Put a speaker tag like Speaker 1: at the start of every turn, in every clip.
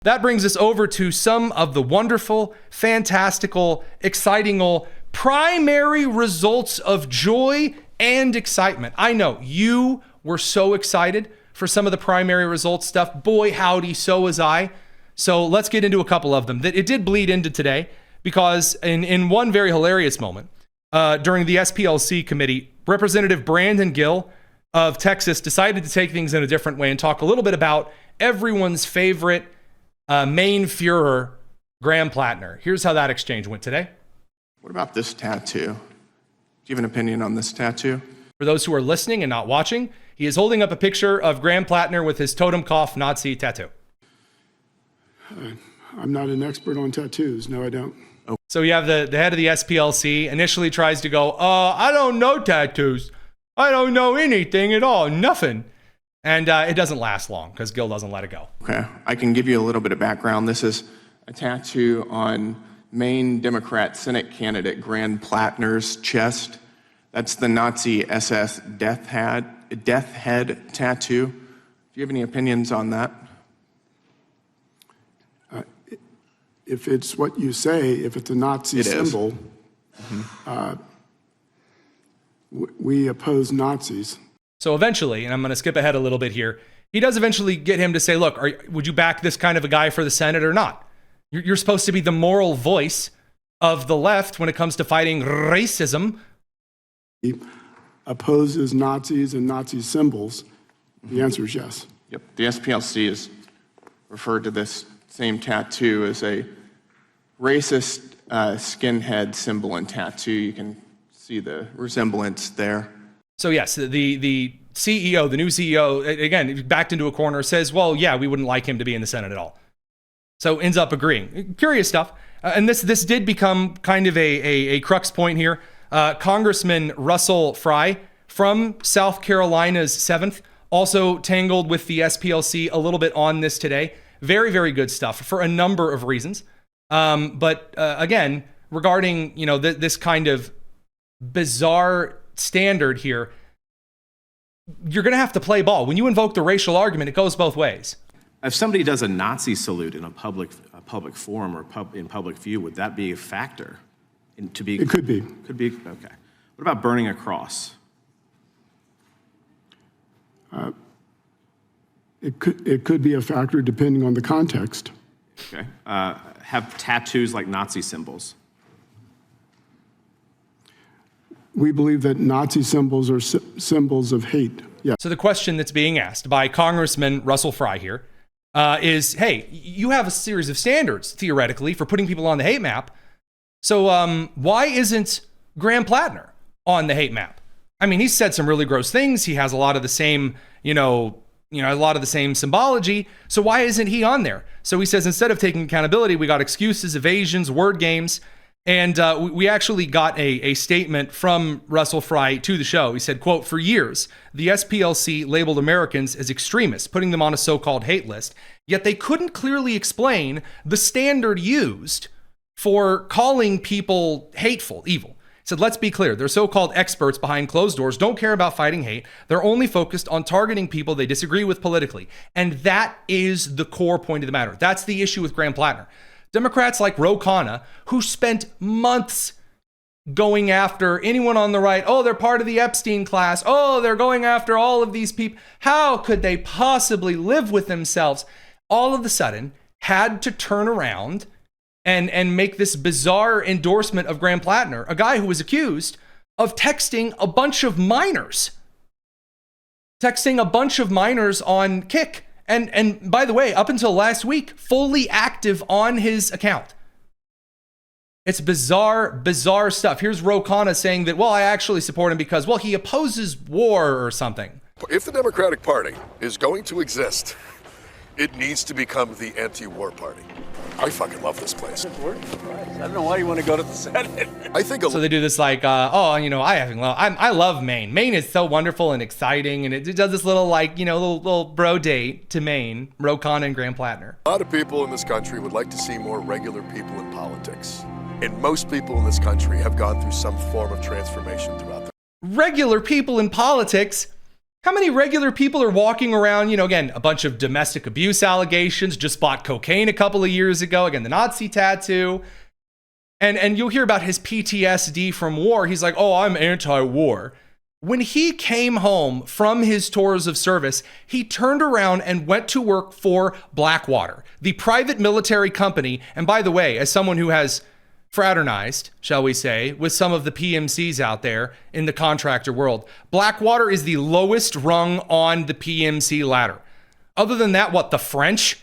Speaker 1: That brings us over to some of the wonderful, fantastical, exciting primary results of joy and excitement. I know you were so excited for some of the primary results stuff. Boy, howdy, so was I. So let's get into a couple of them. It did bleed into today because in one very hilarious moment during the SPLC committee, Representative Brandon Gill of Texas decided to take things in a different way and talk a little bit about everyone's favorite Maine Führer, Graham Platner. Here's how that exchange went today.
Speaker 2: What about this tattoo? Do you have an opinion on this tattoo?
Speaker 1: For those who are listening and not watching, he is holding up a picture of Graham Platner with his totem-kopf Nazi tattoo.
Speaker 3: I'm not an expert on tattoos. No, I don't.
Speaker 2: Oh.
Speaker 1: So you have the head of the SPLC initially tries to go, I don't know tattoos. I don't know anything at all. Nothing. And it doesn't last long because Gill doesn't let it go.
Speaker 2: Okay, I can give you a little bit of background. This is a tattoo on Maine Democrat Senate candidate Graham Platner's chest. That's the Nazi SS death head tattoo. Do you have any opinions on that?
Speaker 3: If it's what you say, if it's a Nazi symbol, we oppose Nazis.
Speaker 1: So eventually, and I'm going to skip ahead a little bit here, he does eventually get him to say, look, would you back this kind of a guy for the Senate or not? You're supposed to be the moral voice of the left when it comes to fighting racism.
Speaker 3: He opposes Nazis and Nazi symbols. The answer is yes.
Speaker 2: Yep, the SPLC has referred to this same tattoo as a racist skinhead symbol and tattoo. You can see the resemblance there.
Speaker 1: So yes, the CEO, the new CEO, again, backed into a corner, says, well, yeah, we wouldn't like him to be in the Senate at all. So ends up agreeing. Curious stuff. And this did become kind of a crux point here. Congressman Russell Fry from South Carolina's 7th also tangled with the SPLC a little bit on this today. Very, very good stuff for a number of reasons. But again, regarding, this kind of bizarre standard here, you're going to have to play ball. When you invoke the racial argument, it goes both ways.
Speaker 4: If somebody does a Nazi salute in a public forum or in public view, would that be a factor?
Speaker 3: It could be.
Speaker 4: Could be, okay. What about burning a cross?
Speaker 3: It could be a factor depending on the context.
Speaker 4: Okay. Have tattoos like Nazi symbols?
Speaker 3: We believe that Nazi symbols are symbols of hate. Yeah.
Speaker 1: So the question that's being asked by Congressman Russell Fry here is, hey, you have a series of standards, theoretically, for putting people on the hate map. So why isn't Graham Platner on the hate map? I mean, he's said some really gross things. He has a lot of the same, a lot of the same symbology. So why isn't he on there? So he says, instead of taking accountability, we got excuses, evasions, word games. And we actually got a statement from Russell Fry to the show. He said, quote, for years, the SPLC labeled Americans as extremists, putting them on a so-called hate list. Yet they couldn't clearly explain the standard used for calling people hateful, evil. He said, let's be clear. Their so-called experts behind closed doors don't care about fighting hate. They're only focused on targeting people they disagree with politically. And that is the core point of the matter. That's the issue with Graham Platner. Democrats like Ro Khanna, who spent months going after anyone on the right. Oh, they're part of the Epstein class. Oh, they're going after all of these people. How could they possibly live with themselves? All of a sudden, had to turn around and make this bizarre endorsement of Graham Platner, a guy who was accused of texting a bunch of minors. Texting a bunch of minors on Kik. And by the way, up until last week, fully active on his account. It's bizarre stuff. Here's Ro Khanna saying that, well, I actually support him because, well, he opposes war or something.
Speaker 5: If the Democratic Party is going to exist, it needs to become the anti-war party. I fucking love this place.
Speaker 6: I don't know why you want to go to the Senate.
Speaker 5: I think
Speaker 1: so. They do this like, I love Maine. Maine is so wonderful and exciting, and it does this little little bro date to Maine. Ro Khanna and Graham Platner.
Speaker 5: A lot of people in this country would like to see more regular people in politics, and most people in this country have gone through some form of transformation throughout their
Speaker 1: regular people in politics. How many regular people are walking around, again, a bunch of domestic abuse allegations, just bought cocaine a couple of years ago, again, the Nazi tattoo. And you'll hear about his PTSD from war. He's like, oh, I'm anti-war. When he came home from his tours of service, he turned around and went to work for Blackwater, the private military company. And by the way, as someone who has fraternized, shall we say, with some of the PMCs out there in the contractor world, Blackwater is the lowest rung on the PMC ladder. Other than that, what, the French?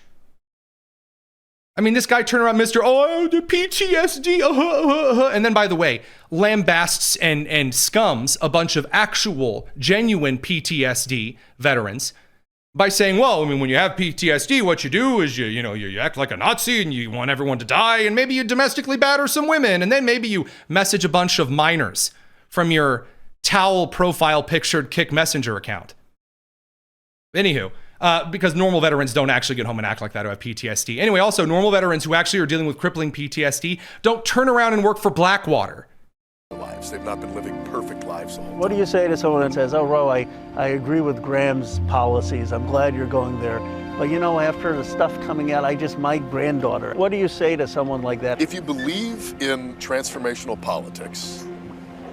Speaker 1: I mean, this guy turned around, the PTSD, and then, by the way, lambasts and scums a bunch of actual, genuine PTSD veterans by saying, well, I mean, when you have PTSD, what you do is you act like a Nazi and you want everyone to die, and maybe you domestically batter some women, and then maybe you message a bunch of minors from your towel profile pictured Kick Messenger account. Anywho, because normal veterans don't actually get home and act like that who have PTSD. Anyway, also, normal veterans who actually are dealing with crippling PTSD don't turn around and work for Blackwater.
Speaker 5: Lives. They've not been living perfect lives the whole time.
Speaker 6: What do you say to someone that says, oh, Ro, I agree with Graham's policies. I'm glad you're going there. But after the stuff coming out, my granddaughter. What do you say to someone like that?
Speaker 5: If you believe in transformational politics,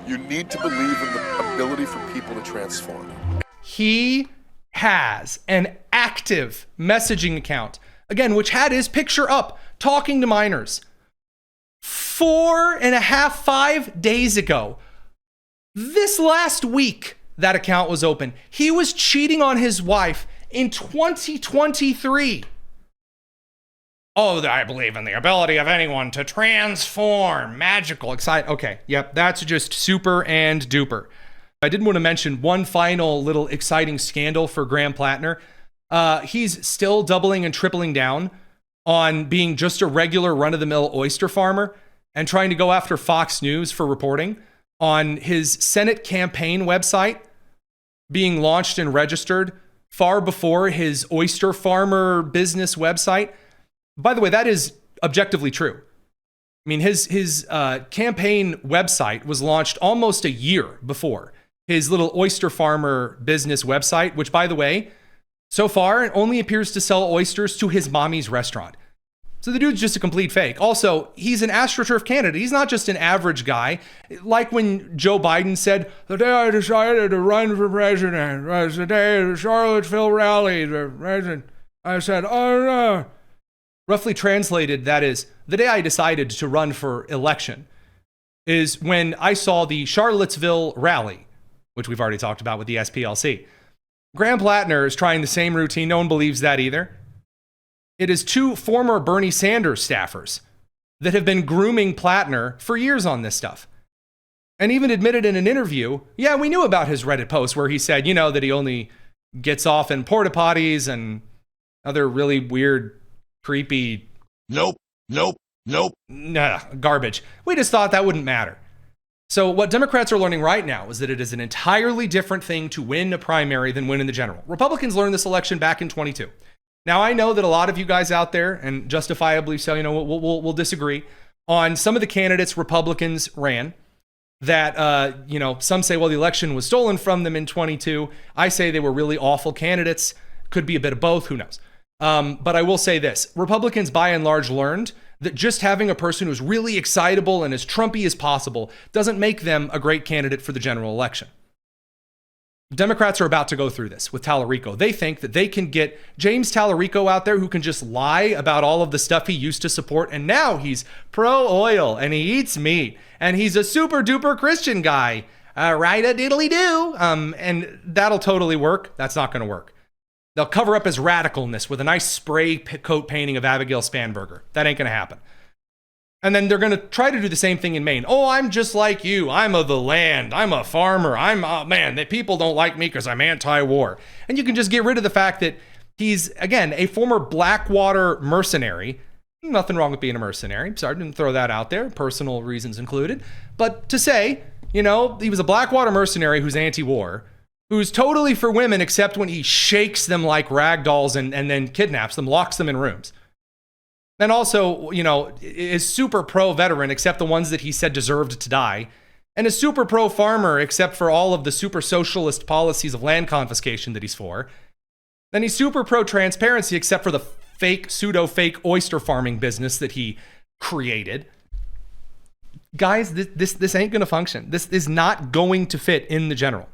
Speaker 5: you need to believe in the ability for people to transform.
Speaker 1: He has an active messaging account, again, which had his picture up, talking to minors. 4.5, 5 days ago, this last week, that account was open. He was cheating on his wife in 2023. Oh, I believe in the ability of anyone to transform. Magical, exciting. Okay, yep, that's just super and duper. I did want to mention one final little exciting scandal for Graham Platner. He's still doubling and tripling down on being just a regular run-of-the-mill oyster farmer and trying to go after Fox News for reporting on his Senate campaign website being launched and registered far before his oyster farmer business website. By the way, that is objectively true. I mean, his campaign website was launched almost a year before his little oyster farmer business website, which, by the way, so far, it only appears to sell oysters to his mommy's restaurant. So the dude's just a complete fake. Also, he's an AstroTurf candidate. He's not just an average guy. Like when Joe Biden said, the day I decided to run for president was the day of the Charlottesville rally. I said, oh no. Roughly translated, that is, the day I decided to run for election is when I saw the Charlottesville rally, which we've already talked about with the SPLC. Graham Platner is trying the same routine. No one believes that either. It is two former Bernie Sanders staffers that have been grooming Platner for years on this stuff. And even admitted in an interview, yeah, we knew about his Reddit post where he said, that he only gets off in porta potties and other really weird, creepy...
Speaker 5: Nope.
Speaker 1: Garbage. We just thought that wouldn't matter. So what Democrats are learning right now is that it is an entirely different thing to win a primary than win in the general. Republicans learned this election back in 22. Now, I know that a lot of you guys out there, and justifiably so, we'll disagree on some of the candidates Republicans ran that, some say, well, the election was stolen from them in 22. I say they were really awful candidates. Could be a bit of both. Who knows? But I will say this. Republicans, by and large, learned that just having a person who's really excitable and as Trumpy as possible doesn't make them a great candidate for the general election. Democrats are about to go through this with Tallarico. They think that they can get James Tallarico out there who can just lie about all of the stuff he used to support, and now he's pro-oil, and he eats meat, and he's a super-duper Christian guy. Right-a-diddly-do. And that'll totally work. That's not going to work. They'll cover up his radicalness with a nice spray coat painting of Abigail Spanberger. That ain't going to happen. And then they're going to try to do the same thing in Maine. Oh, I'm just like you. I'm of the land. I'm a farmer. That people don't like me because I'm anti-war. And you can just get rid of the fact that he's, again, a former Blackwater mercenary. Nothing wrong with being a mercenary. Sorry, I didn't throw that out there. Personal reasons included. But to say, he was a Blackwater mercenary who's anti-war, who's totally for women except when he shakes them like rag dolls and then kidnaps them, locks them in rooms. And also, is super pro-veteran except the ones that he said deserved to die. and is super pro-farmer except for all of the super socialist policies of land confiscation that he's for. Then he's super pro-transparency except for the fake, pseudo-fake oyster farming business that he created. Guys, this ain't going to function. This is not going to fit in the general.